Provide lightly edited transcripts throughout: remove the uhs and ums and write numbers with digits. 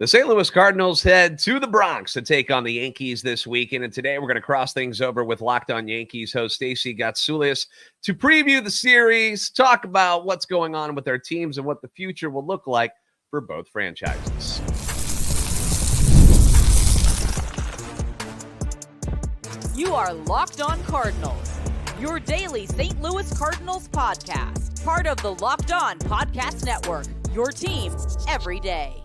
The St. Louis Cardinals head to the Bronx to take on the Yankees this weekend. And today we're going to cross things over with Locked On Yankees host Stacey Gatsulis to preview the series, talk about what's going on with their teams and what the future will look like for both franchises. You are Locked On Cardinals, your daily St. Louis Cardinals podcast, part of the Locked On Podcast Network, your team every day.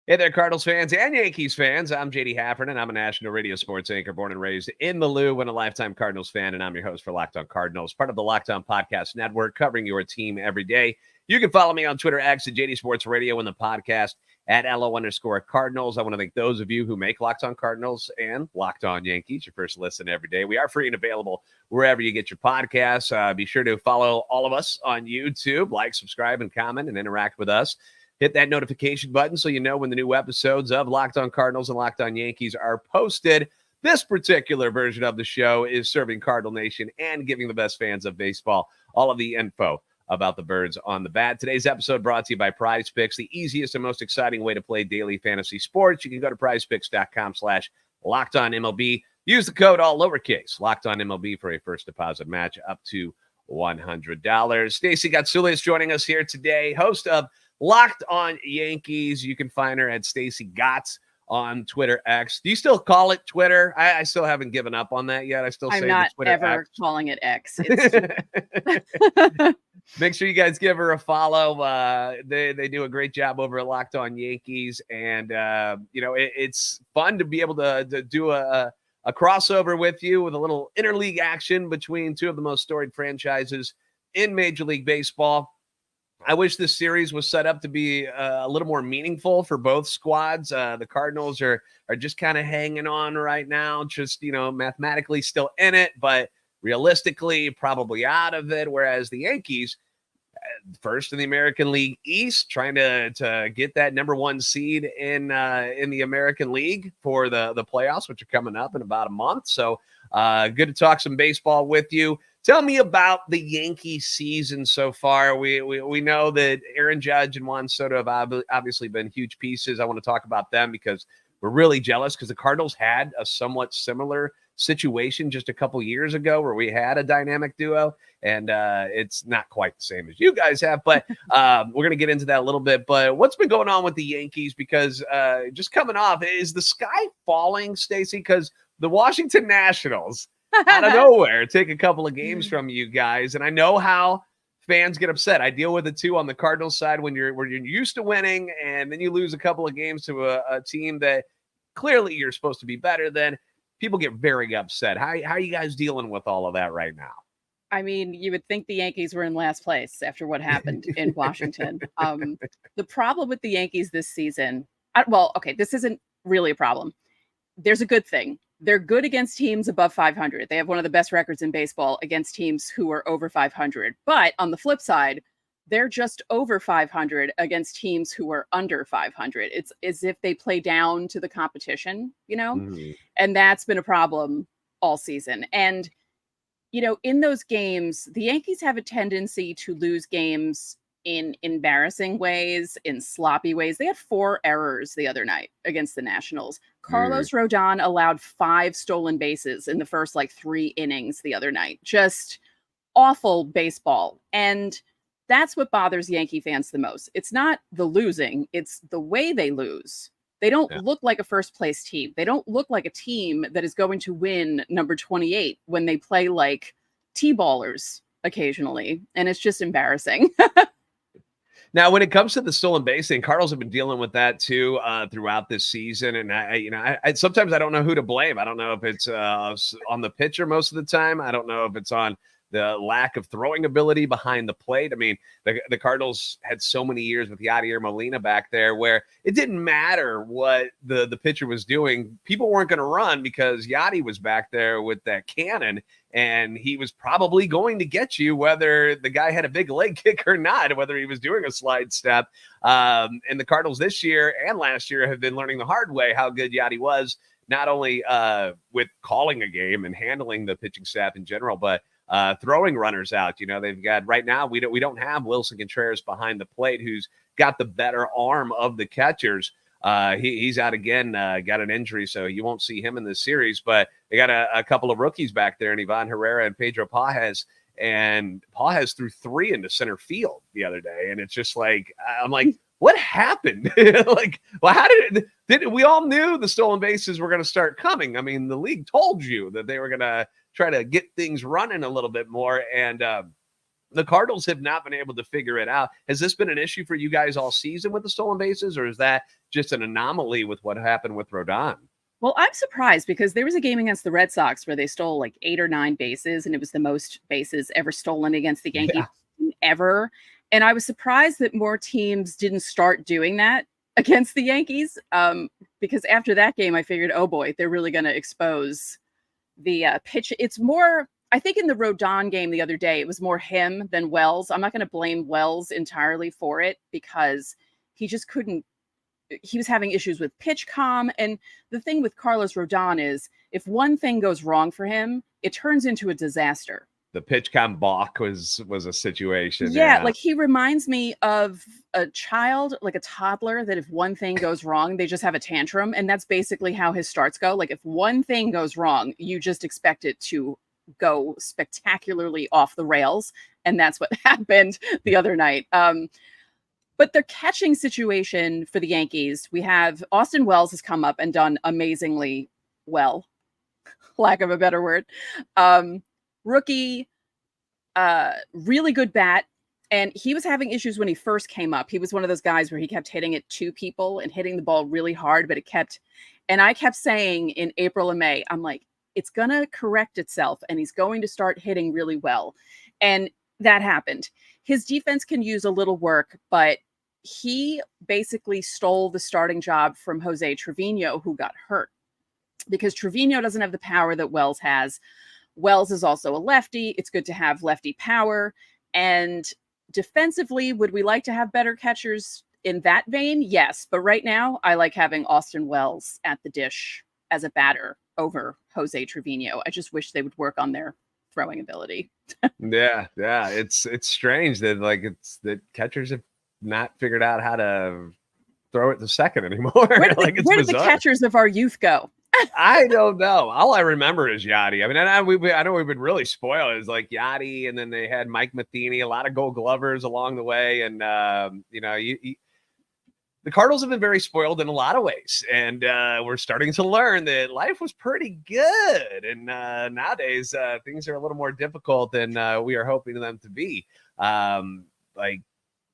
Hey there, Cardinals fans and Yankees fans. I'm JD Hafron, and I'm a national radio sports anchor born and raised in the Lou and a lifetime Cardinals fan, and I'm your host for Locked On Cardinals, part of the Locked On Podcast Network, covering your team every day. You can follow me on Twitter, X, at JD Sports Radio, and the podcast at LO_Cardinals. I want to thank those of you who make Locked On Cardinals and Locked On Yankees your first listen every day. We are free and available wherever you get your podcasts. Be sure to follow all of us on YouTube, like, subscribe, and comment, and interact with us. Hit that notification button so you know when the new episodes of Locked On Cardinals and Locked On Yankees are posted. This particular version of the show is serving Cardinal Nation and giving the best fans of baseball all of the info about the birds on the bat. Today's episode brought to you by PrizePicks, the easiest and most exciting way to play daily fantasy sports. You can go to prizepicks.com/LockedOnMLB. Use the code all lowercase, LockedOnMLB, for a first deposit match up to $100. Stacey Gatsulis joining us here today, host of Locked On Yankees. You can find her at Stacey Gotts on Twitter X. Do you still call it Twitter? I still haven't given up on that yet. I still say I'm not Twitter ever X. calling it X. Make sure you guys give her a follow. They do a great job over at Locked On Yankees, and it's fun to be able to do a crossover with you with a little interleague action between two of the most storied franchises in Major League Baseball. I wish this series was set up to be a little more meaningful for both squads. The Cardinals are just kind of hanging on right now, just, mathematically still in it, but realistically probably out of it. Whereas the Yankees, first in the American League East, trying to get that number one seed in the American League for the playoffs, which are coming up in about a month. So good to talk some baseball with you. Tell me about the Yankee season so far. We know that Aaron Judge and Juan Soto have obviously been huge pieces. I want to talk about them because we're really jealous because the Cardinals had a somewhat similar situation just a couple years ago where we had a dynamic duo, and it's not quite the same as you guys have, but we're going to get into that a little bit. But what's been going on with the Yankees? Because just coming off, is the sky falling, Stacey? Because the Washington Nationals out of nowhere take a couple of games from you guys, and I know how fans get upset. I deal with it too on the Cardinals side when you're used to winning, and then you lose a couple of games to a team that clearly you're supposed to be better than. People get very upset. How are you guys dealing with all of that right now? I mean, you would think the Yankees were in last place after what happened in Washington. The problem with the Yankees this season, this isn't really a problem. There's a good thing. They're good against teams above 500. They have one of the best records in baseball against teams who are over 500. But on the flip side, they're just over 500 against teams who are under 500. It's as if they play down to the competition, and that's been a problem all season. And, in those games, the Yankees have a tendency to lose games in embarrassing ways, in sloppy ways. They had 4 errors the other night against the Nationals. Carlos Rodon allowed 5 stolen bases in the first 3 innings the other night. Just awful baseball. And that's what bothers Yankee fans the most. It's not the losing, it's the way they lose. They don't look like a first place team. They don't look like a team that is going to win number 28 when they play like T-ballers occasionally. And it's just embarrassing. Now, when it comes to the stolen base thing, Cardinals have been dealing with that too throughout this season, and I sometimes I don't know who to blame. I don't know if it's on the pitcher most of the time. I don't know if it's on the lack of throwing ability behind the plate. I mean, the Cardinals had so many years with Yadier Molina back there where it didn't matter what the pitcher was doing. People weren't going to run because Yadi was back there with that cannon, and he was probably going to get you whether the guy had a big leg kick or not, whether he was doing a slide step. And the Cardinals this year and last year have been learning the hard way how good Yadi was, not only with calling a game and handling the pitching staff in general, but throwing runners out. They've got right now, we don't have Wilson Contreras behind the plate, who's got the better arm of the catchers. He's out again, got an injury, so you won't see him in this series. But they got a couple of rookies back there, and Ivan Herrera and Pedro Pages. And Pages threw 3 into center field the other day, and it's just like I'm like, what happened? Like, well, how did we all knew the stolen bases were going to start coming? I mean, the league told you that they were going to try to get things running a little bit more, and the Cardinals have not been able to figure it out. Has this been an issue for you guys all season with the stolen bases, or is that just an anomaly with what happened with Rodon? Well, I'm surprised because there was a game against the Red Sox where they stole like 8 or 9 bases, and it was the most bases ever stolen against the Yankees ever. And I was surprised that more teams didn't start doing that against the Yankees, because after that game, I figured, oh boy, they're really going to expose the pitch. It's more, I think in the Rodon game the other day, it was more him than Wells. I'm not going to blame Wells entirely for it because he just couldn't. He was having issues with pitch comm. And the thing with Carlos Rodon is if one thing goes wrong for him, it turns into a disaster. The pitch comm balk was a situation. Yeah, like he reminds me of a child, like a toddler, that if one thing goes wrong, they just have a tantrum. And that's basically how his starts go. Like if one thing goes wrong, you just expect it to go spectacularly off the rails. And that's what happened the other night. But their catching situation for the Yankees, we have Austin Wells has come up and done amazingly well, lack of a better word. Rookie, really good bat. And he was having issues when he first came up. He was one of those guys where he kept hitting it to people and hitting the ball really hard, but I kept saying in April and May, I'm like, it's going to correct itself and he's going to start hitting really well. And that happened. His defense can use a little work, but he basically stole the starting job from Jose Trevino, who got hurt because Trevino doesn't have the power that Wells has. Wells is also a lefty. It's good to have lefty power. And defensively, would we like to have better catchers in that vein? Yes. But right now, I like having Austin Wells at the dish as a batter over Jose Trevino. I just wish they would work on their throwing ability. Yeah. It's strange that that catchers have not figured out how to throw it to second anymore. Where did the catchers of our youth go? I don't know. All I remember is Yachty. I mean, I know we've been really spoiled. It's like Yachty, and then they had Mike Matheny, a lot of Gold Glovers along the way, and the Cardinals have been very spoiled in a lot of ways, and we're starting to learn that life was pretty good, and nowadays things are a little more difficult than we are hoping them to be.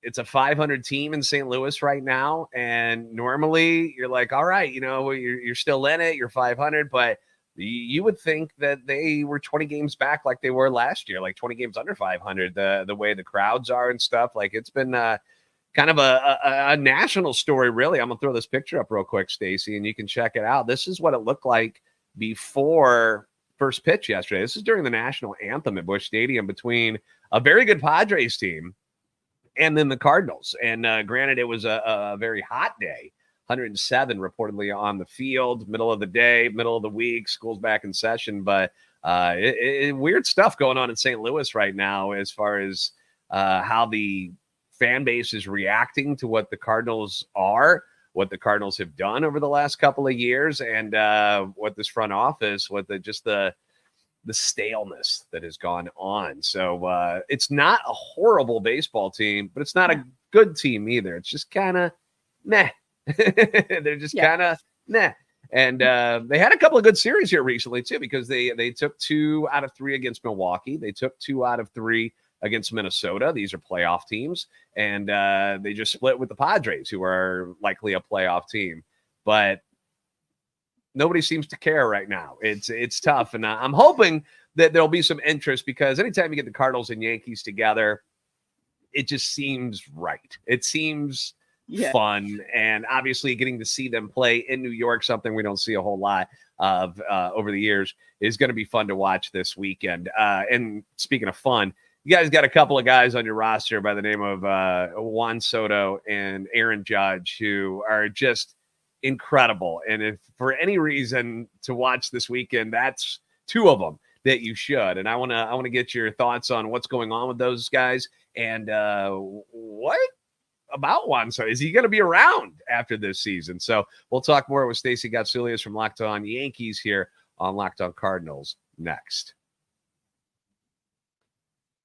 It's a 500 team in St. Louis right now. And normally you're like, all right, you're still in it. You're 500, but you would think that they were 20 games back like they were last year, like 20 games under 500, the way the crowds are and stuff. Like it's been kind of a national story, really. I'm going to throw this picture up real quick, Stacey, and you can check it out. This is what it looked like before first pitch yesterday. This is during the national anthem at Busch Stadium between a very good Padres team and then the Cardinals. And granted, it was a very hot day, 107 reportedly on the field, middle of the day, middle of the week, school's back in session. But weird stuff going on in St. Louis right now as far as how the fan base is reacting to what the Cardinals are, what the Cardinals have done over the last couple of years, and what this front office, what the staleness that has gone on. So it's not a horrible baseball team, but it's not a good team either. It's just kind of meh. They're just kind of meh. And they had a couple of good series here recently too, because they took 2 out of 3 against Milwaukee. They took 2 out of 3 against Minnesota. These are playoff teams. And they just split with the Padres, who are likely a playoff team. But nobody seems to care right now. It's tough. And I'm hoping that there'll be some interest, because anytime you get the Cardinals and Yankees together, it just seems right. It seems fun. And obviously getting to see them play in New York, something we don't see a whole lot of over the years, is going to be fun to watch this weekend. And speaking of fun, you guys got a couple of guys on your roster by the name of Juan Soto and Aaron Judge, who are just incredible. And if for any reason to watch this weekend, that's 2 of them. that you should. And I want to get your thoughts on what's going on with those guys and what about Juan Soto. Is he going to be around after this season? So we'll talk more with Stacey Gotsulias from Locked On Yankees here on Locked On Cardinals next.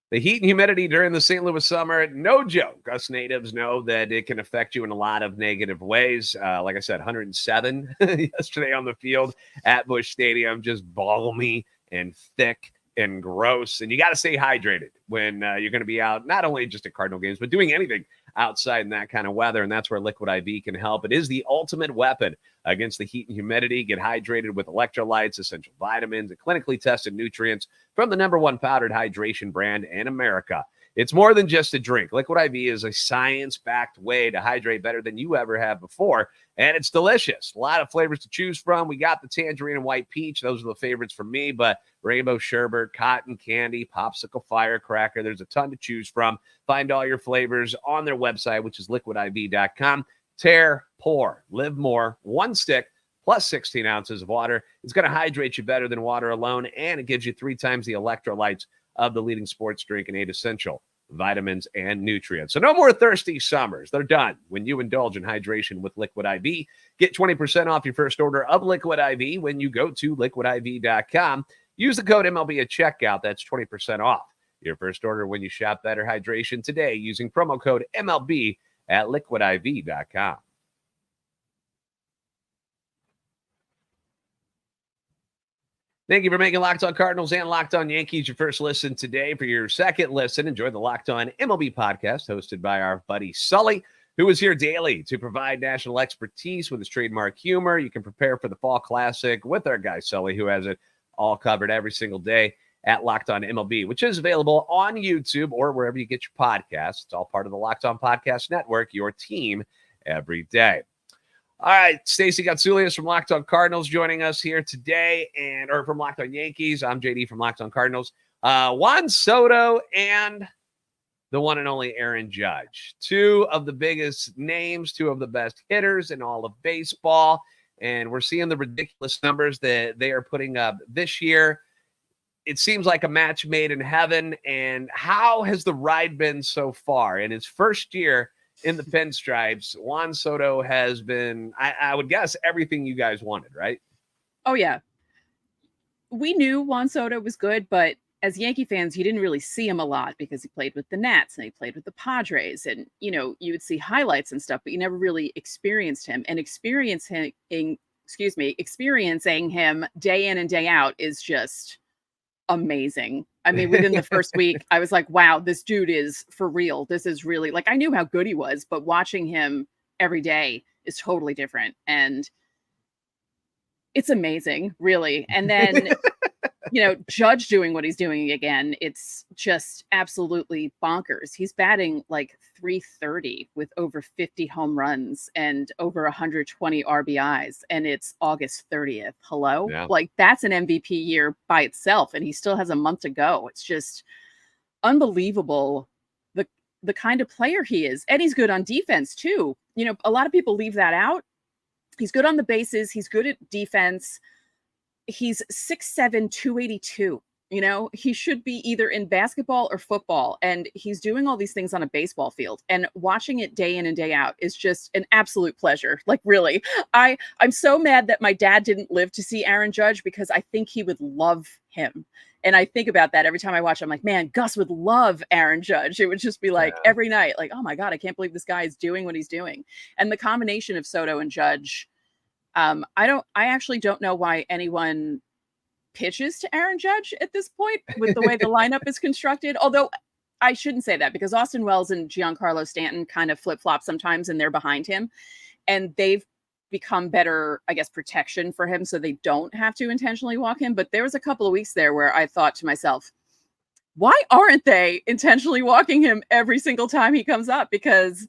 The heat and humidity during the St. Louis summer, no joke. Us natives know that it can affect you in a lot of negative ways. Like I said, 107 yesterday on the field at Busch Stadium, just balmy and thick and gross. And you got to stay hydrated when you're going to be out, not only just at Cardinal games, but doing anything outside in that kind of weather. And that's where Liquid IV can help. It is the ultimate weapon against the heat and humidity. Get hydrated with electrolytes, essential vitamins, and clinically tested nutrients from the #1 powdered hydration brand in America. It's more than just a drink. Liquid IV is a science-backed way to hydrate better than you ever have before, and it's delicious. A lot of flavors to choose from. We got the tangerine and white peach. Those are the favorites for me, but rainbow sherbet, cotton candy, popsicle firecracker. There's a ton to choose from. Find all your flavors on their website, which is liquidiv.com. Tear, pour, live more. One stick plus 16 ounces of water. It's going to hydrate you better than water alone, and it gives you 3 times the electrolytes of the leading sports drink and 8 essential vitamins and nutrients. So no more thirsty summers. They're done when you indulge in hydration with Liquid IV. Get 20% off your first order of Liquid IV when you go to liquidiv.com. Use the code MLB at checkout. That's 20% off your first order when you shop Better Hydration today using promo code MLB at liquidiv.com. Thank you for making Locked On Cardinals and Locked On Yankees your first listen today. For your second listen, enjoy the Locked On MLB podcast hosted by our buddy Sully, who is here daily to provide national expertise with his trademark humor. You can prepare for the Fall Classic with our guy Sully, who has it all covered every single day at Locked On MLB, which is available on YouTube or wherever you get your podcasts. It's all part of the Locked On Podcast Network, your team every day. All right, Stacey Gotsulias from Locked On Cardinals joining us here today, or from Locked On Yankees. I'm JD from Locked On Cardinals. Juan Soto and the one and only Aaron Judge, 2 of the biggest names, 2 of the best hitters in all of baseball, and we're seeing the ridiculous numbers that they are putting up this year. It seems like a match made in heaven. And how has the ride been so far? In his first year in the pinstripes, Juan Soto has been, I would guess, everything you guys wanted, right? Oh, yeah. We knew Juan Soto was good, but as Yankee fans, you didn't really see him a lot because he played with the Nats and he played with the Padres. And, you know, you would see highlights and stuff, but you never really experienced him. And experiencing him day in and day out is just amazing. I mean, within the first week, I was like, wow, this dude is for real. This is really, like, I knew how good he was, but watching him every day is totally different. And it's amazing, really. And then, you know, Judge doing what he's doing again, it's just absolutely bonkers. He's batting like .330 with over 50 home runs and over 120 RBIs, and it's August 30th. Hello? Yeah. Like, that's an MVP year by itself, and he still has a month to go. It's just unbelievable the kind of player he is. And he's good on defense, too. You know, a lot of people leave that out. He's good on the bases. He's good at defense. He's 6'7", 282. You know, he should be either in basketball or football, and he's doing all these things on a baseball field, and watching it day in and day out is just an absolute pleasure. Like, really, I'm so mad that my dad didn't live to see Aaron Judge, because I think he would love him. And I think about that every time I watch. I'm like, man, Gus would love Aaron Judge. It would just be like every night, like, oh my God, I can't believe this guy is doing what he's doing. And the combination of Soto and Judge, I actually don't know why anyone pitches to Aaron Judge at this point with the way the lineup is constructed. Although I shouldn't say that, because Austin Wells and Giancarlo Stanton kind of flip-flop sometimes, and they're behind him, and they've become better, I guess, protection for him, so they don't have to intentionally walk him. But there was a couple of weeks there where I thought to myself, why aren't they intentionally walking him every single time he comes up? Because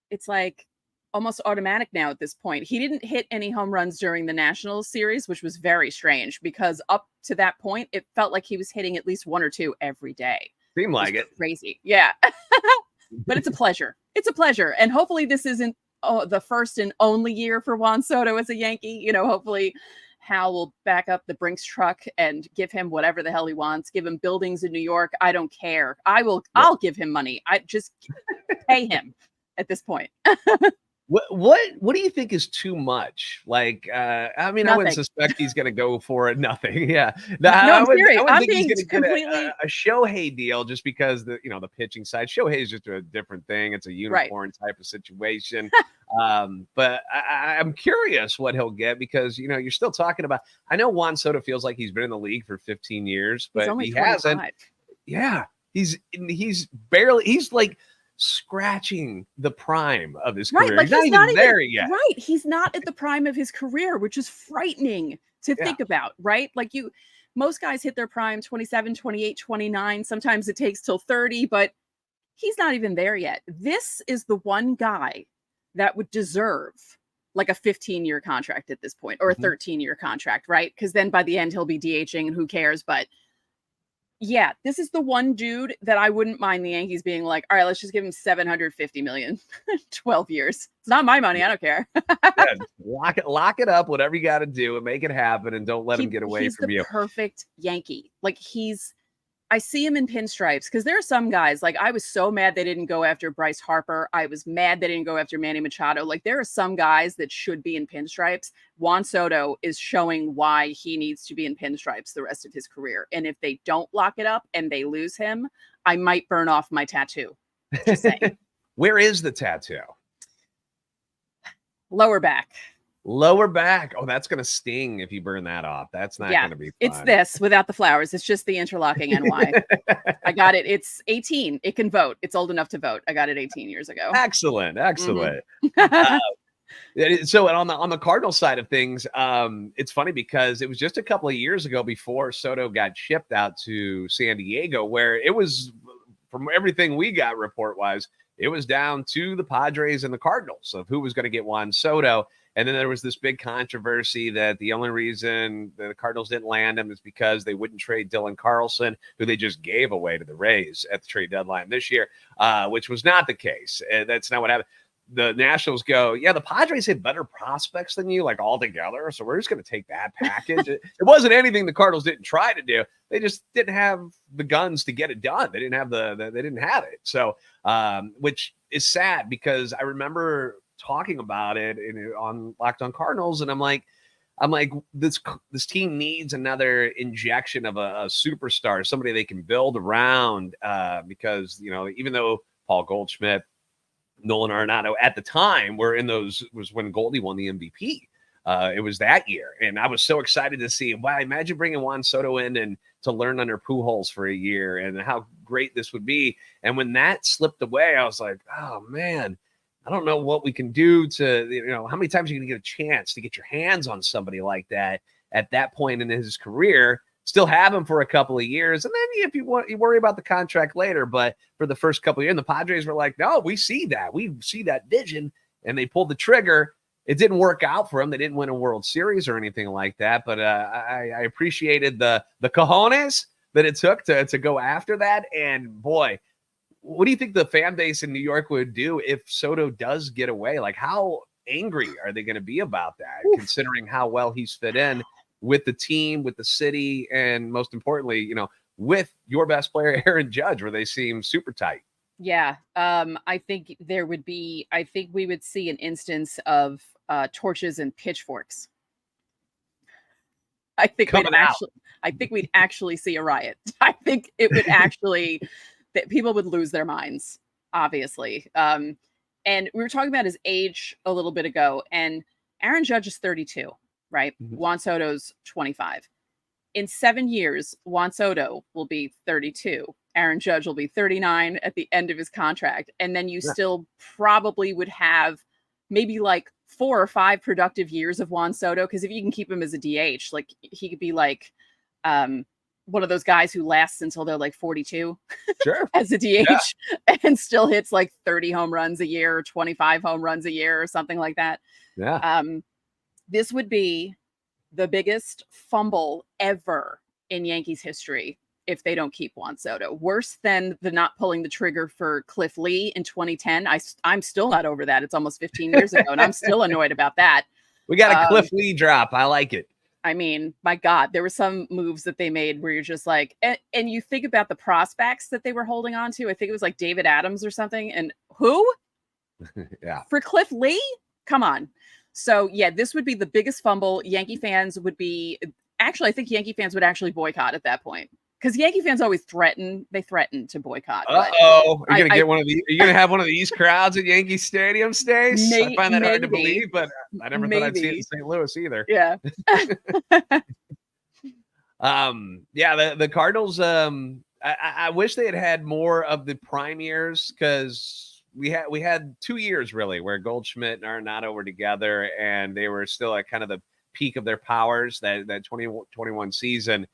it's like almost automatic now at this point. He didn't hit any home runs during the Nationals series, which was very strange, because up to that point, it felt like he was hitting at least 1 or 2 every day. Seemed like it. Crazy. Yeah. But it's a pleasure. It's a pleasure. And hopefully this isn't the first and only year for Juan Soto as a Yankee. You know, hopefully Hal will back up the Brinks truck and give him whatever the hell he wants. Give him buildings in New York. I don't care. I'll give him money. I just pay him at this point. What do you think is too much? Like, I mean, Nothing. I wouldn't suspect he's going to go for it. Nothing. Yeah. No, I'm serious. I would I'm think he's being going to completely get a Shohei deal just because the pitching side. Shohei is just a different thing. It's a unicorn type of situation. But I'm curious what he'll get because you're still talking about. I know Juan Soto feels like he's been in the league for 15 years, but he hasn't. Yeah, he's barely. He's like scratching the prime of his career. Like he's not even there yet. Right. He's not at the prime of his career, which is frightening to think about, right? Like most guys hit their prime 27, 28, 29. Sometimes it takes till 30, but he's not even there yet. This is the one guy that would deserve like a 15-year contract at this point or a 13-year contract, right? Because then by the end he'll be DHing and who cares? But yeah, this is the one dude that I wouldn't mind the Yankees being like, all right, let's just give him $750 million, 12 years. It's not my money. I don't care. Lock it up, whatever you got to do and make it happen. And don't let him get away from you. He's the perfect Yankee. Like I see him in pinstripes because there are some guys, like I was so mad they didn't go after Bryce Harper. I was mad they didn't go after Manny Machado. Like there are some guys that should be in pinstripes. Juan Soto is showing why he needs to be in pinstripes the rest of his career. And if they don't lock it up and they lose him, I might burn off my tattoo. Just saying. Where is the tattoo? Lower back. Lower back. Oh, that's going to sting if you burn that off. That's not going to be fun. It's this without the flowers. It's just the interlocking NY. I got it. It's 18. It can vote. It's old enough to vote. I got it 18 years ago. Excellent. So on the Cardinal side of things, it's funny because it was just a couple of years ago before Soto got shipped out to San Diego, where it was, from everything we got report-wise, it was down to the Padres and the Cardinals of who was going to get Juan Soto. And then there was this big controversy that the only reason the Cardinals didn't land him is because they wouldn't trade Dylan Carlson, who they just gave away to the Rays at the trade deadline this year, which was not the case. That's not what happened. The Nationals go, yeah, the Padres had better prospects than you, like all together. So we're just going to take that package. It wasn't anything the Cardinals didn't try to do. They just didn't have the guns to get it done. They didn't have they didn't have it. So, which is sad because I remember talking about it on Locked On Cardinals, and I'm like, this team needs another injection of a superstar, somebody they can build around, because even though Paul Goldschmidt, Nolan Arenado at the time were in those, was when Goldie won the MVP. It was that year, and I was so excited to see. Wow, imagine bringing Juan Soto in and to learn under Pujols for a year, and how great this would be. And when that slipped away, I was like, oh man, I don't know what we can do to, how many times are you going to get a chance to get your hands on somebody like that at that point in his career, still have him for a couple of years. And then if you want, you worry about the contract later, but for the first couple of years, the Padres were like, no, we see that vision, and they pulled the trigger. It didn't work out for them. They didn't win a World Series or anything like that, but I appreciated the cojones that it took to go after that. And boy, what do you think the fan base in New York would do if Soto does get away? Like, how angry are they going to be about that, considering how well he's fit in with the team, with the city, and most importantly, with your best player, Aaron Judge, where they seem super tight? Yeah. I think we would see an instance of torches and pitchforks. I think we'd actually see a riot. I think it would actually, that people would lose their minds, obviously. And we were talking about his age a little bit ago, and Aaron Judge is 32, right? Mm-hmm. Juan Soto's 25. In 7 years, Juan Soto will be 32. Aaron Judge will be 39 at the end of his contract. And then you still probably would have maybe like 4 or 5 productive years of Juan Soto. Because if you can keep him as a DH, like he could be like one of those guys who lasts until they're like 42 as a DH and still hits like 30 home runs a year or 25 home runs a year or something like that. Yeah. This would be the biggest fumble ever in Yankees history if they don't keep Juan Soto. Worse than the not pulling the trigger for Cliff Lee in 2010. I'm still not over that. It's almost 15 years ago, and I'm still annoyed about that. We got a Cliff Lee drop. I like it. I mean, my God, there were some moves that they made where you're just like, and you think about the prospects that they were holding on to. I think it was like David Adams or something. And who? Yeah. For Cliff Lee? Come on. So yeah, this would be the biggest fumble. Yankee fans would be actually, I think Yankee fans would actually boycott at that point. Because Yankee fans always threaten to boycott. Uh-oh. Are you gonna get one of the? Are you gonna have one of these crowds at Yankee Stadium, Stace? I find that hard to believe, but I never thought I'd see it in St. Louis either. Yeah. Yeah. The Cardinals. I wish they had more of the prime years, because we had 2 years really where Goldschmidt and Arenado were together, and they were still at kind of the peak of their powers. That 2021 season.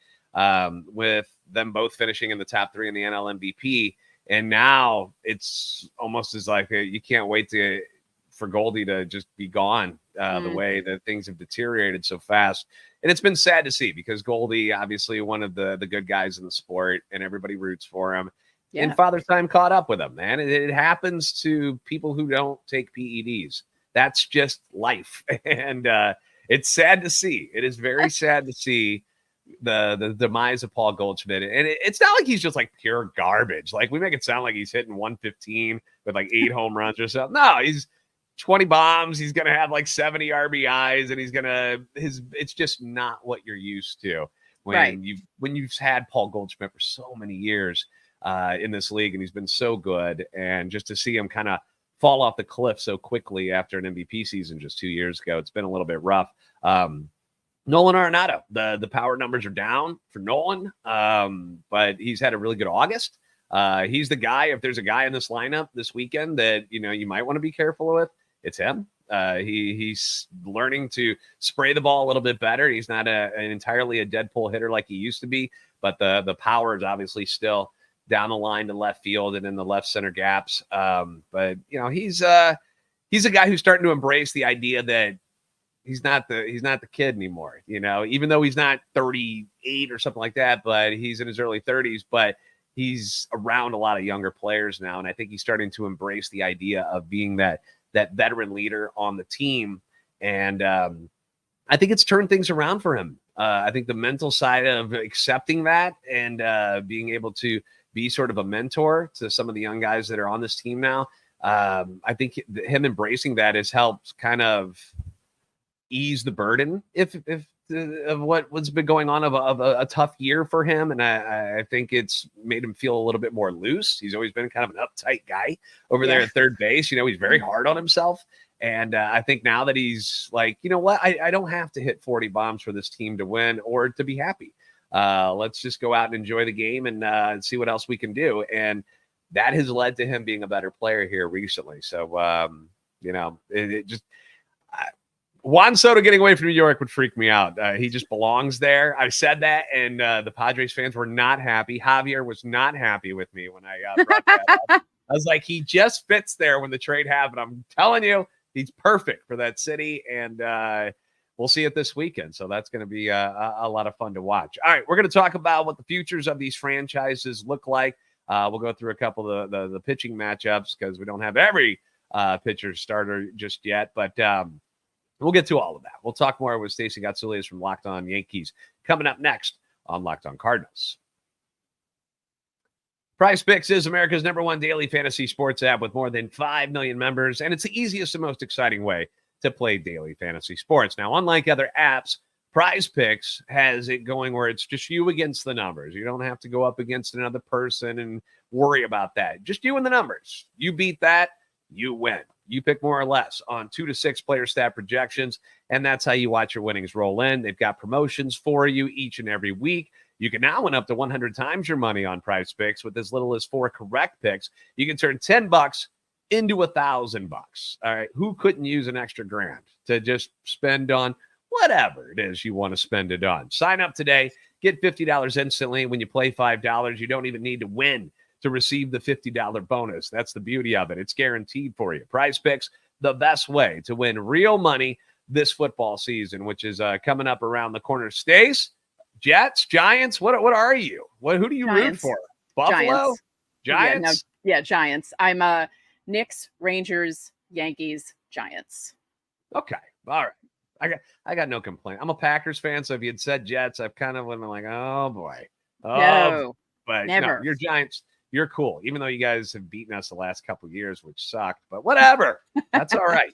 With them both finishing in the top 3 in the NL MVP. And now it's almost as like you can't wait for Goldie to just be gone the way that things have deteriorated so fast. And it's been sad to see, because Goldie, obviously one of the good guys in the sport, and everybody roots for him. Yeah. And Father Time caught up with him, man. It happens to people who don't take PEDs. That's just life. And it's sad to see. It is very sad to see the demise of Paul Goldschmidt. And it's not like he's just like pure garbage. Like we make it sound like he's hitting 115 with like 8 home runs or something. No, he's 20 bombs. He's going to have like 70 RBIs, and it's just not what you're used to when you've had Paul Goldschmidt for so many years in this league, and he's been so good. And just to see him kind of fall off the cliff so quickly after an MVP season just 2 years ago, it's been a little bit rough. Nolan Arenado, the power numbers are down for Nolan, but he's had a really good August. He's the guy. If there's a guy in this lineup this weekend that you might want to be careful with, it's him. He's learning to spray the ball a little bit better. He's not entirely a dead pull hitter like he used to be, but the power is obviously still down the line to left field and in the left center gaps. But he's a guy who's starting to embrace the idea that he's not the kid anymore, even though he's not 38 or something like that, but he's in his early 30s, but he's around a lot of younger players now. And I think he's starting to embrace the idea of being that veteran leader on the team. And I think it's turned things around for him. I think the mental side of accepting that and being able to be sort of a mentor to some of the young guys that are on this team now. I think him embracing that has helped kind of ease the burden of what's been going on of a tough year for him. And I think it's made him feel a little bit more loose. He's always been kind of an uptight guy over there at third base. He's very hard on himself. And I think now that he's like, you know what, I don't have to hit 40 bombs for this team to win or to be happy. Let's just go out and enjoy the game and see what else we can do. And that has led to him being a better player here recently. So, it just Juan Soto getting away from New York would freak me out. He just belongs there. I said that, and the Padres fans were not happy. Javier was not happy with me when I brought that up. I was like, he just fits there when the trade happened. I'm telling you, he's perfect for that city, and we'll see it this weekend. So that's going to be a lot of fun to watch. All right, we're going to talk about what the futures of these franchises look like. We'll go through a couple of the pitching matchups because we don't have every pitcher starter just yet, but we'll get to all of that. We'll talk more with Stacey Gotsulias from Locked On Yankees coming up next on Locked On Cardinals. PrizePicks is America's #1 daily fantasy sports app with more than 5 million members, and it's the easiest and most exciting way to play daily fantasy sports. Now, unlike other apps, PrizePicks has it going where it's just you against the numbers. You don't have to go up against another person and worry about that. Just you and the numbers. You beat that, you win. You pick more or less on 2 to 6 player stat projections, and that's how you watch your winnings roll in. They've got promotions for you each and every week. You can now win up to 100 times your money on PrizePicks with as little as 4 correct picks. You can turn $10 into $1,000. All right, who couldn't use an extra $1,000 to just spend on whatever it is you want to spend it on? Sign up today, get $50 instantly. When you play $5, you don't even need to win to receive the $50 bonus. That's the beauty of it. It's guaranteed for you. PrizePicks, the best way to win real money this football season, which is coming up around the corner. Stace, Jets, Giants, what are you? Who do you root for? Buffalo? Giants? Yeah, Giants. I'm Knicks, Rangers, Yankees, Giants. Okay. All right. I got no complaint. I'm a Packers fan, so if you had said Jets, I've kind of been like, oh boy. No, but never. No, you're Giants. You're cool, even though you guys have beaten us the last couple of years, which sucked, but whatever. That's all right.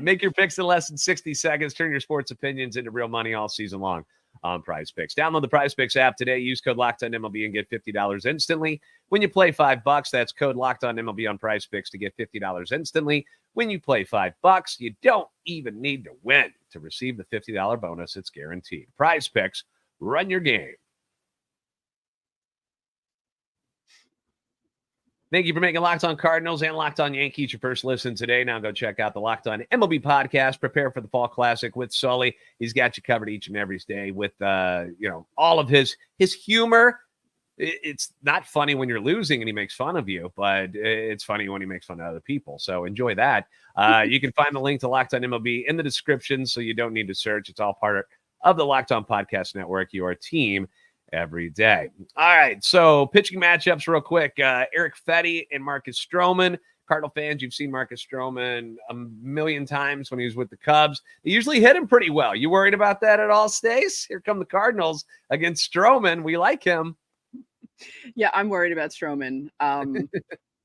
Make your picks in less than 60 seconds. Turn your sports opinions into real money all season long on PrizePicks. Download the PrizePicks app today. Use code LOCKEDONMLB and get $50 instantly. When you play $5, that's code LOCKEDONMLB on PrizePicks to get $50 instantly. When you play $5, you don't even need to win to receive the $50 bonus. It's guaranteed. PrizePicks, run your game. Thank you for making Locked On Cardinals and Locked On Yankees your first listen today. Now go check out the Locked On MLB podcast. Prepare for the Fall Classic with Sully. He's got you covered each and every day with all of his humor. It's not funny when you're losing and he makes fun of you, but it's funny when he makes fun of other people. So enjoy that. You can find the link to Locked On MLB in the description, so you don't need to search. It's all part of the Locked On Podcast Network, your team every day. All right, so pitching matchups real quick. Eric Fetty and Marcus Stroman. Cardinal fans, you've seen Marcus Stroman a million times when he was with the Cubs. They usually hit him pretty well. You worried about that at all, Stace? Here come the Cardinals against Stroman. We like him. Yeah, I'm worried about Stroman.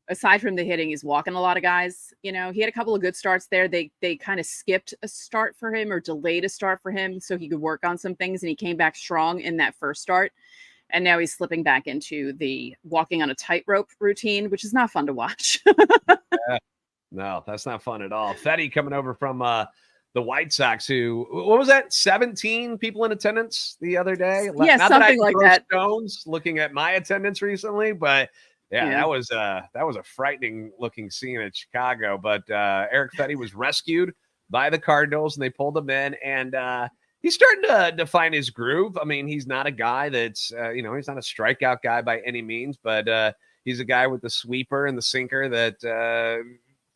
Aside from the hitting, he's walking a lot of guys. He had a couple of good starts there. They kind of skipped a start for him or delayed a start for him so he could work on some things, and he came back strong in that first start. And now he's slipping back into the walking on a tightrope routine, which is not fun to watch. No, that's not fun at all. Fetty coming over from the White Sox, who, what was that, 17 people in attendance the other day? Yeah, not something like that. Stones, looking at my attendance recently, but yeah, that was a frightening looking scene at Chicago. But Eric Fetty was rescued by the Cardinals, and they pulled him in, and he's starting to find his groove. I mean, he's not a guy that's he's not a strikeout guy by any means, but he's a guy with the sweeper and the sinker that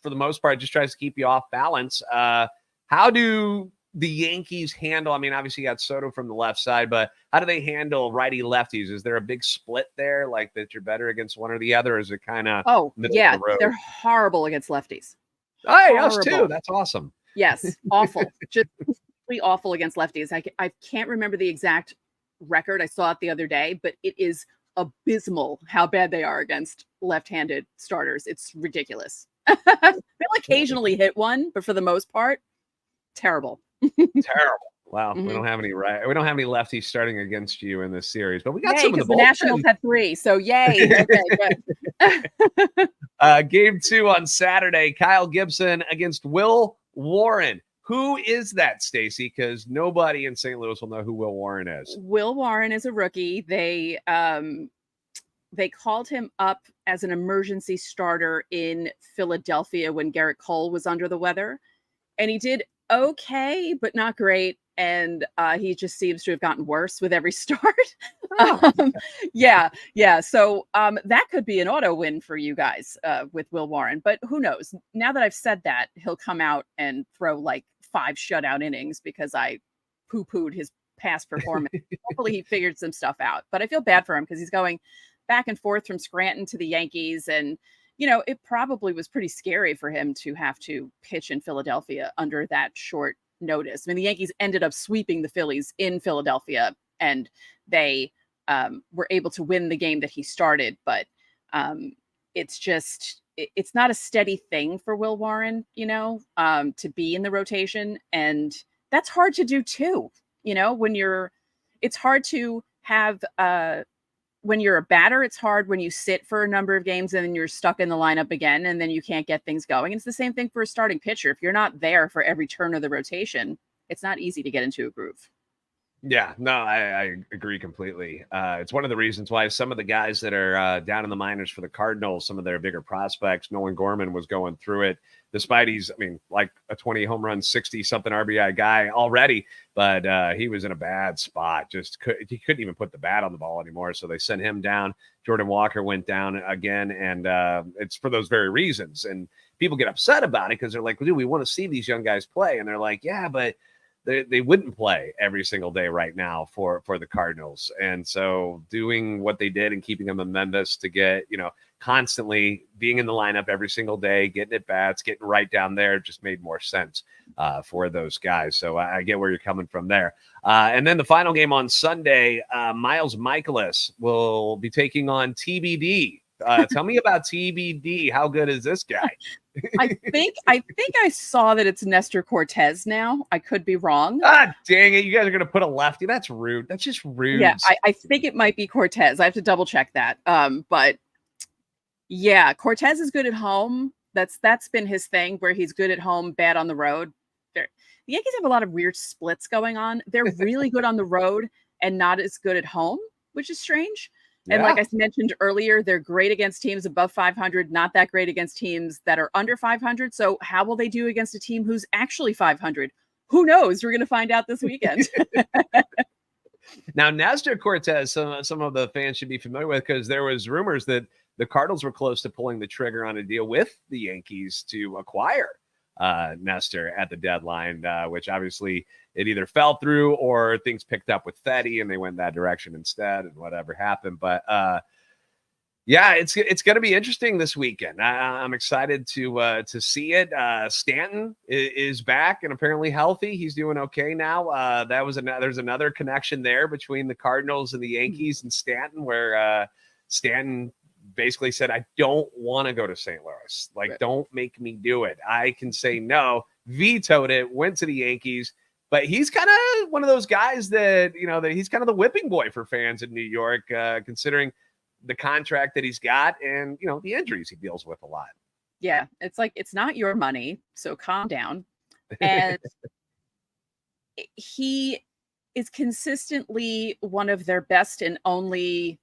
for the most part just tries to keep you off balance. How do the Yankees handle? I mean, obviously you got Soto from the left side, but how do they handle righty lefties? Is there a big split there, like that you're better against one or the other? Or is it kind of yeah, they're horrible against lefties. Hey, us too. That's awesome. Yes, awful. Just completely awful against lefties. I can't remember the exact record. I saw it the other day, but it is abysmal how bad they are against left-handed starters. It's ridiculous. They'll occasionally hit one, but for the most part, terrible. Terrible. Wow. We don't have any lefties starting against you in this series, but we got some of the Nationals had 3. So yay. Okay, good. Game 2 on Saturday, Kyle Gibson against Will Warren. Who is that, Stacey? Because nobody in St. Louis will know who Will Warren is. Will Warren is a rookie. They called him up as an emergency starter in Philadelphia when Garrett Cole was under the weather, and he did okay, but not great. And he just seems to have gotten worse with every start. Yeah. So that could be an auto win for you guys with Will Warren. But who knows? Now that I've said that, he'll come out and throw like 5 shutout innings because I poo-pooed his past performance. Hopefully he figured some stuff out. But I feel bad for him because he's going back and forth from Scranton to the Yankees. And, it probably was pretty scary for him to have to pitch in Philadelphia under that short notice. I mean, the Yankees ended up sweeping the Phillies in Philadelphia, and they were able to win the game that he started. But it's not a steady thing for Will Warren, to be in the rotation. And that's hard to do too. It's hard to have, when you're a batter, it's hard when you sit for a number of games and then you're stuck in the lineup again, and then you can't get things going. It's the same thing for a starting pitcher. If you're not there for every turn of the rotation, it's not easy to get into a groove. Yeah, no, I agree completely. It's one of the reasons why some of the guys that are down in the minors for the Cardinals, some of their bigger prospects, Nolan Gorman was going through it, despite he's, like a 20 home run, 60-something RBI guy already, but he was in a bad spot. He couldn't even put the bat on the ball anymore, so they sent him down. Jordan Walker went down again, and it's for those very reasons. And people get upset about it because they're like, dude, we want to see these young guys play. And they're like, yeah, but they wouldn't play every single day right now for the Cardinals. And so doing what they did and keeping them in Memphis to get, constantly being in the lineup every single day, getting at bats, getting right down there just made more sense for those guys. So I get where you're coming from there. And then the final game on Sunday, Miles Michaelis will be taking on TBD. Tell me about TBD. How good is this guy? I think I saw that it's Nestor Cortez now. I could be wrong. Ah, dang it. You guys are going to put a lefty. That's rude. That's just rude. Yeah, I think it might be Cortez. I have to double check that. But yeah, Cortez is good at home. That's been his thing, where he's good at home, bad on the road. The Yankees have a lot of weird splits going on. They're really good on the road and not as good at home, which is strange. And like I mentioned earlier, they're great against teams above 500, not that great against teams that are under 500. So how will they do against a team who's actually 500? Who knows? We're going to find out this weekend. Now, Nestor Cortez, some of the fans should be familiar with, because there was rumors that the Cardinals were close to pulling the trigger on a deal with the Yankees to acquire Nestor at the deadline, which obviously it either fell through or things picked up with Fetty and they went that direction instead, and whatever happened. But yeah, it's going to be interesting this weekend. I'm excited to see it. Stanton is back and apparently healthy. He's doing okay now. There's another connection there between the Cardinals and the Yankees and Stanton, where Stanton basically said, I don't want to go to St. Louis. Like, don't make me do it. I can say no. Vetoed it, went to the Yankees. But he's kind of one of those guys that, that he's kind of the whipping boy for fans in New York, considering the contract that he's got and, the injuries he deals with a lot. Yeah, it's like, it's not your money, so calm down. And he is consistently one of their best and only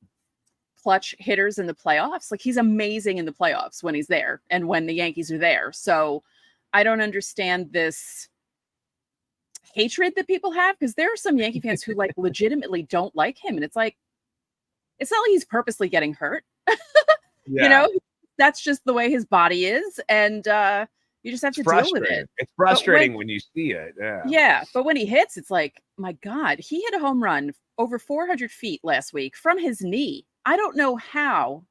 clutch hitters in the playoffs. Like, he's amazing in the playoffs when he's there and when the Yankees are there. So I don't understand this hatred that people have, because there are some Yankee fans who like legitimately don't like him. And it's like, it's not like he's purposely getting hurt. That's just the way his body is. And you just have to deal with it. It's frustrating when you see it. Yeah. But when he hits, it's like, my God, he hit a home run over 400 feet last week from his knee. I don't know how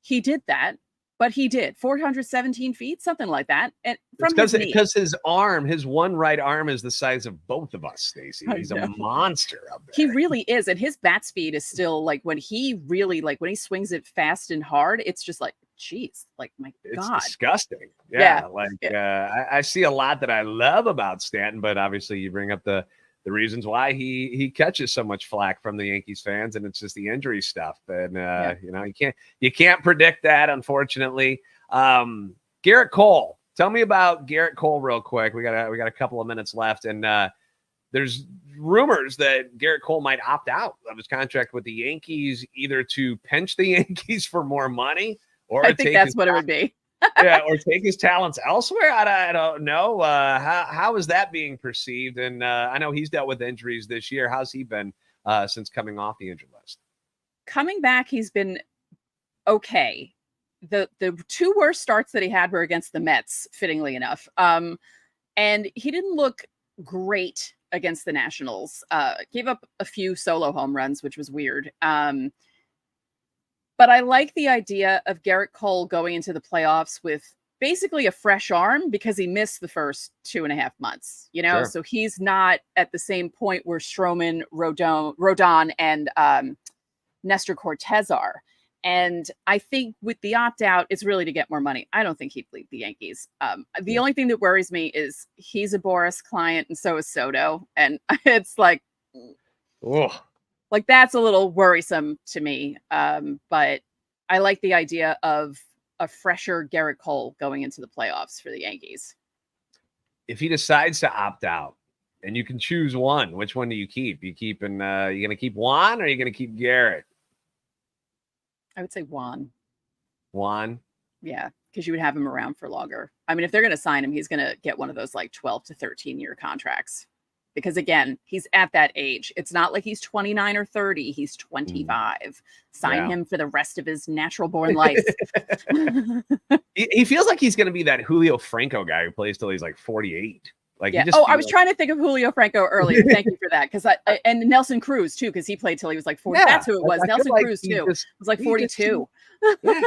he did that, but he did. 417 feet, something like that. And from his knee. Because his arm, his one right arm is the size of both of us, Stacey. He's a monster up there. He really is. And his bat speed is still like, when he swings it fast and hard, it's just like, geez, like, my God. It's disgusting. Yeah. I see a lot that I love about Stanton, but obviously you bring up the reasons why he catches so much flack from the Yankees fans, and it's just the injury stuff. And you can't predict that, unfortunately. Garrett Cole, tell me about Garrett Cole real quick. We got a couple of minutes left, and there's rumors that Garrett Cole might opt out of his contract with the Yankees, either to pinch the Yankees for more money, or I think that's what it would be. or take his talents elsewhere. I don't know. How is that being perceived? And I know he's dealt with injuries this year. How's he been since coming off the injured list? Coming back, he's been okay. The two worst starts that he had were against the Mets, fittingly enough. And he didn't look great against the Nationals. Gave up a few solo home runs, which was weird. But I like the idea of Garrett Cole going into the playoffs with basically a fresh arm, because he missed the first 2.5 months, Sure. So he's not at the same point where Stroman, Rodon, and Nestor Cortez are. And I think with the opt-out, it's really to get more money. I don't think he'd leave the Yankees. The only thing that worries me is he's a Boris client, and so is Soto. And it's like... Ugh. Like, that's a little worrisome to me. But I like the idea of a fresher Garrett Cole going into the playoffs for the Yankees. If he decides to opt out and you can choose one, which one do you keep? You going to keep Juan, or are you going to keep Garrett? I would say Juan. Juan? Yeah, because you would have him around for longer. I mean, if they're going to sign him, he's going to get one of those like 12 to 13 year contracts. Because again, he's at that age. It's not like he's 29 or 30. He's 25. Sign him for the rest of his natural born life. He feels like he's going to be that Julio Franco guy who plays till he's like 48. Like, yeah. I was trying to think of Julio Franco earlier. Thank you for that. And Nelson Cruz too, because he played till he was like 40. That's who it was. Nelson Cruz too. Was like 42. Yeah.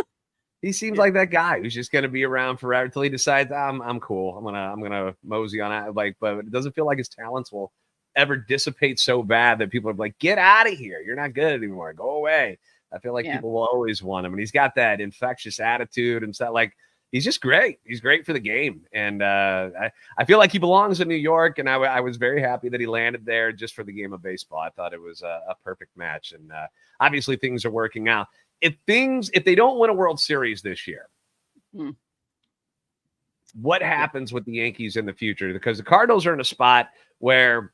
He seems like that guy who's just going to be around forever until he decides I'm cool. I'm gonna mosey on it. Like, but it doesn't feel like his talents will ever dissipate so bad that people are like, get out of here. You're not good anymore. Go away. I feel like people will always want him, and he's got that infectious attitude and stuff. Like, he's just great. He's great for the game, and I feel like he belongs in New York. And I was very happy that he landed there just for the game of baseball. I thought it was a perfect match, and obviously things are working out. If they don't win a World Series this year, what happens with the Yankees in the future? Because the Cardinals are in a spot where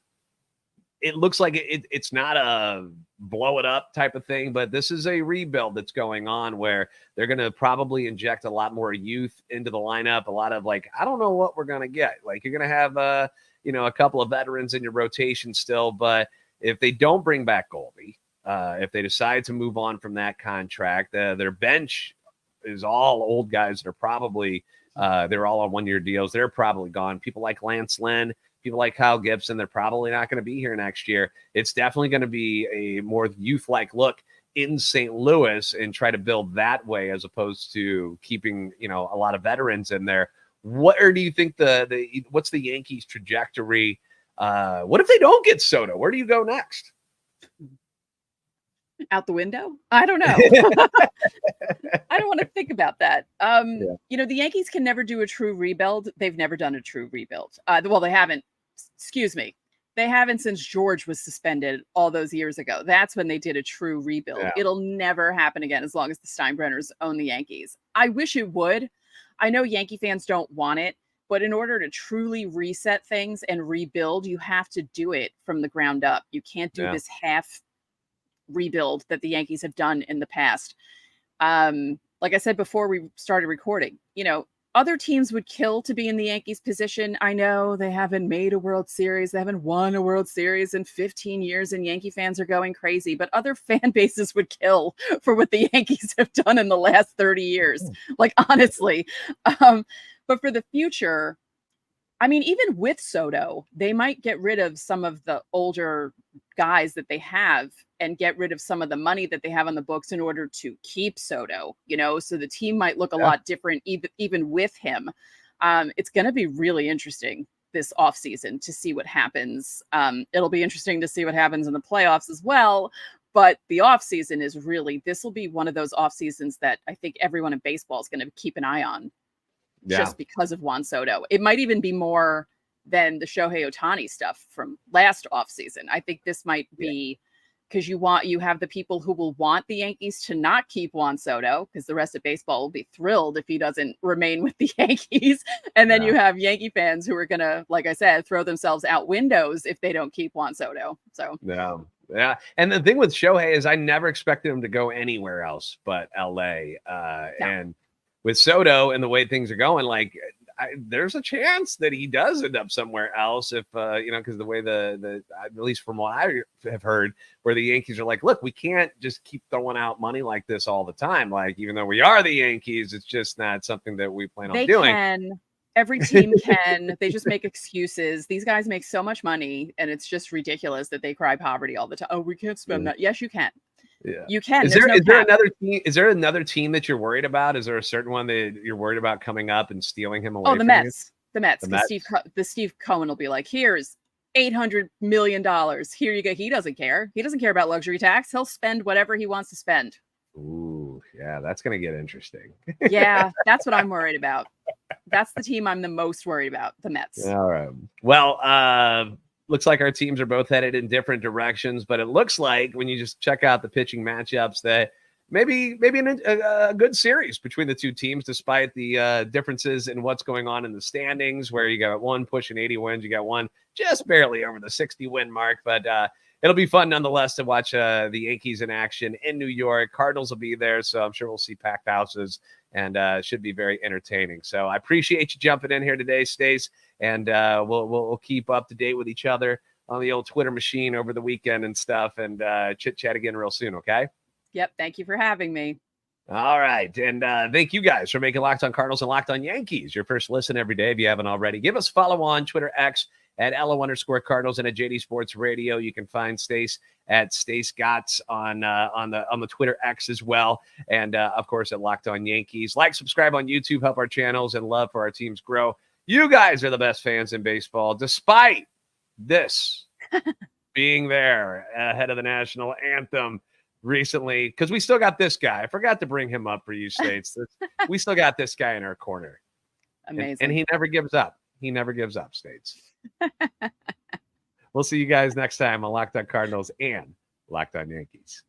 it looks like it's not a blow it up type of thing, but this is a rebuild that's going on where they're going to probably inject a lot more youth into the lineup. A lot of like, I don't know what we're going to get. Like, you're going to have a couple of veterans in your rotation still, but if they don't bring back Goldie, if they decide to move on from that contract, their bench is all old guys that are probably they're all on 1-year deals. They're probably gone. People like Lance Lynn, people like Kyle Gibson, they're probably not going to be here next year. It's definitely going to be a more youth-like look in St. Louis and try to build that way as opposed to keeping, a lot of veterans in there. What do you think what's the Yankees trajectory? What if they don't get Soto? Where do you go next? Out the window? I don't know. I don't want to think about that. The Yankees can never do a true rebuild. They've never done a true rebuild. Well, they haven't. Excuse me. They haven't since George was suspended all those years ago. That's when they did a true rebuild. Yeah. It'll never happen again as long as the Steinbrenners own the Yankees. I wish it would. I know Yankee fans don't want it, but in order to truly reset things and rebuild, you have to do it from the ground up. You can't do this half rebuild that the Yankees have done in the past. Like I said before we started recording, other teams would kill to be in the Yankees position. I know they haven't made a World Series. They haven't won a World Series in 15 years, and Yankee fans are going crazy. But other fan bases would kill for what the Yankees have done in the last 30 years. Like, honestly. But for the future, I mean, even with Soto, they might get rid of some of the older guys that they have and get rid of some of the money that they have on the books in order to keep Soto, so the team might look a lot different even with him. It's going to be really interesting this offseason to see what happens. It'll be interesting to see what happens in the playoffs as well. But the offseason is this will be one of those off seasons that I think everyone in baseball is going to keep an eye on just because of Juan Soto. It might even be more than the Shohei Ohtani stuff from last offseason. I think this might be because you have the people who will want the Yankees to not keep Juan Soto because the rest of baseball will be thrilled if he doesn't remain with the Yankees. And then you have Yankee fans who are going to, like I said, throw themselves out windows if they don't keep Juan Soto. So, yeah. And the thing with Shohei is I never expected him to go anywhere else but LA. And with Soto and the way things are going, there's a chance that he does end up somewhere else if, because the way at least from what I have heard, where the Yankees are like, look, we can't just keep throwing out money like this all the time. Like, even though we are the Yankees, it's just not something that we plan on doing. Every team can. They just make excuses. These guys make so much money, and it's just ridiculous that they cry poverty all the time. Oh, we can't spend that. Yes, you can. Yeah. You can. Is there another team? Is there another team that you're worried about? Is there a certain one that you're worried about coming up and stealing him away? Oh, the Mets. The Mets. Steve Cohen will be like, here's $800 million. Here you go. He doesn't care. He doesn't care about luxury tax. He'll spend whatever he wants to spend. Ooh, yeah, that's gonna get interesting. Yeah, that's what I'm worried about. That's the team I'm the most worried about. The Mets. All right. Well, looks like our teams are both headed in different directions, but it looks like when you just check out the pitching matchups that maybe a good series between the two teams, despite the differences in what's going on in the standings, where you got one pushing 80 wins, you got one just barely over the 60 win mark, but it'll be fun nonetheless to watch the Yankees in action in New York. Cardinals will be there, so I'm sure we'll see packed houses, and it should be very entertaining. So I appreciate you jumping in here today, Stace, and we'll keep up to date with each other on the old Twitter machine over the weekend and stuff, and chit chat again real soon. Okay. Yep. Thank you for having me. All right. And thank you guys for making Locked On Cardinals and Locked On Yankees your first listen every day. If you haven't already, give us a follow on Twitter X at LO_Cardinals and at JD Sports Radio. You can find Stace at Stace Gotts on the Twitter X as well. And of course at Locked On Yankees. Like, subscribe on YouTube, help our channels, and love for our teams grow. You guys are the best fans in baseball, despite this being there ahead of the national anthem recently, because we still got this guy. I forgot to bring him up for you, States. We still got this guy in our corner. Amazing. And he never gives up. He never gives up, States. We'll see you guys next time on Locked On Cardinals and Locked On Yankees.